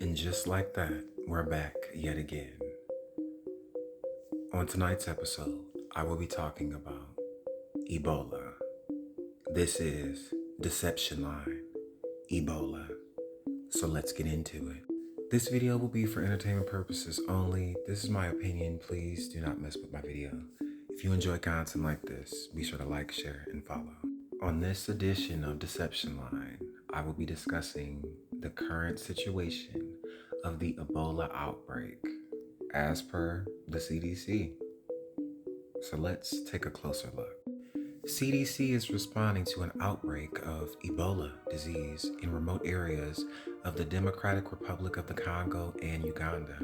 And just like that, we're back yet again. On tonight's episode, I will be talking about Ebola. This is Deceptionline, Ebola. So let's get into it. This video will be for entertainment purposes only. This is my opinion. Please do not mess with my video. If you enjoy content like this, be sure to like, share, and follow. On this edition of Deceptionline, I will be discussing the current situation of the Ebola outbreak as per the CDC. So let's take a closer look. CDC is responding to an outbreak of Ebola disease in remote areas of the Democratic Republic of the Congo and Uganda.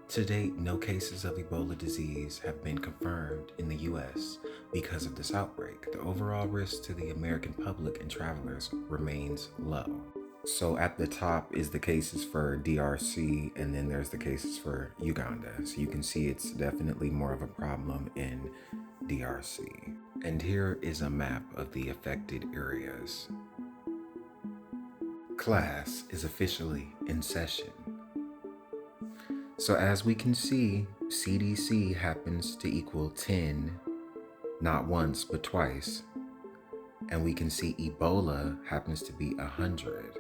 To date, no cases of Ebola disease have been confirmed in the U.S. because of this outbreak. The overall risk to the American public and travelers remains low. So at the top is the cases for DRC, and then there's the cases for Uganda. So you can see it's definitely more of a problem in DRC. And here is a map of the affected areas. Class is officially in session. So as we can see, CDC happens to equal 10, not once, but twice. And we can see Ebola happens to be 100.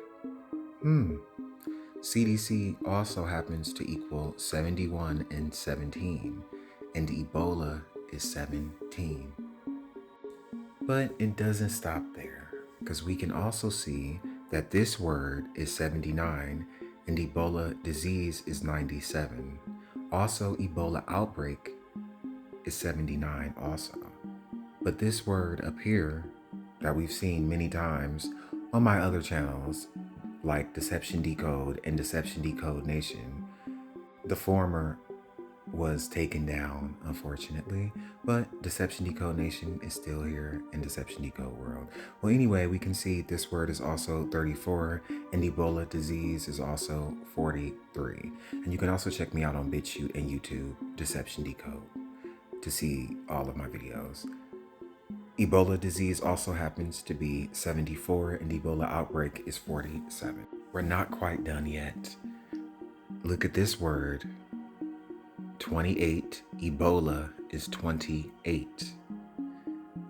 CDC also happens to equal 71 and 17, and Ebola is 17. But it doesn't stop there, because we can also see that this word is 79 and Ebola disease is 97. Also, Ebola outbreak is 79 also. But this word up here that we've seen many times on my other channels, like Deception Decode and Deception Decode Nation, the former was taken down, unfortunately, but Deception Decode Nation is still here in Deception Decode World. Well, anyway, we can see this word is also 34, and Ebola disease is also 43. And you can also check me out on BitChute and YouTube, Deception Decode, to see all of my videos. Ebola disease also happens to be 74, and Ebola outbreak is 47. We're not quite done yet. Look at this word. 28, Ebola is 28.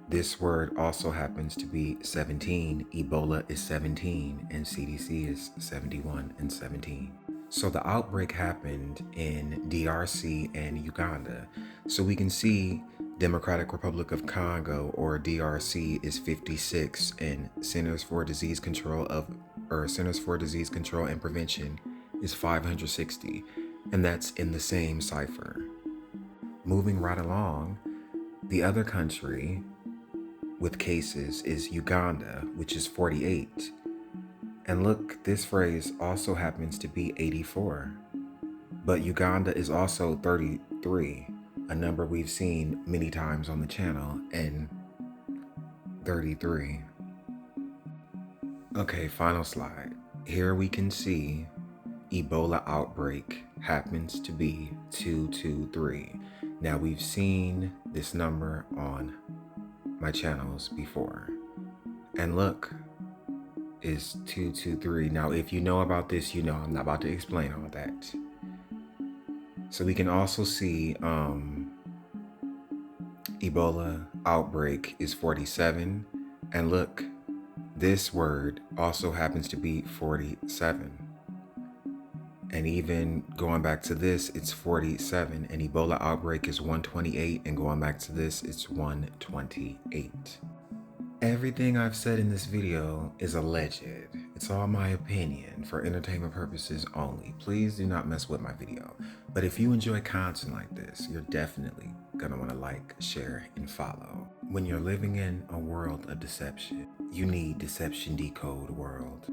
This word also happens to be 17, Ebola is 17, and CDC is 71 and 17. So the outbreak happened in DRC and Uganda. So we can see Democratic Republic of Congo, or DRC, is 56, and Centers for Disease Control and Prevention is 560. And that's in the same cipher. Moving right along, the other country with cases is Uganda, which is 48. And look, this phrase also happens to be 84. But Uganda is also 33, a number we've seen many times on the channel, and 33. Okay, final slide. Here we can see Ebola outbreak happens to be 223. Now, we've seen this number on my channels before. And look, is 223. Now, if you know about this, you know I'm not about to explain all that. So we can also see Ebola outbreak is 47. And look, this word also happens to be 47. And even going back to this, it's 47, and Ebola outbreak is 128, and going back to this, it's 128. Everything I've said in this video is alleged. It's all my opinion for entertainment purposes only. Please do not mess with my video. But if you enjoy content like this, you're definitely gonna wanna like, share, and follow. When you're living in a world of deception, you need Deception Decode World.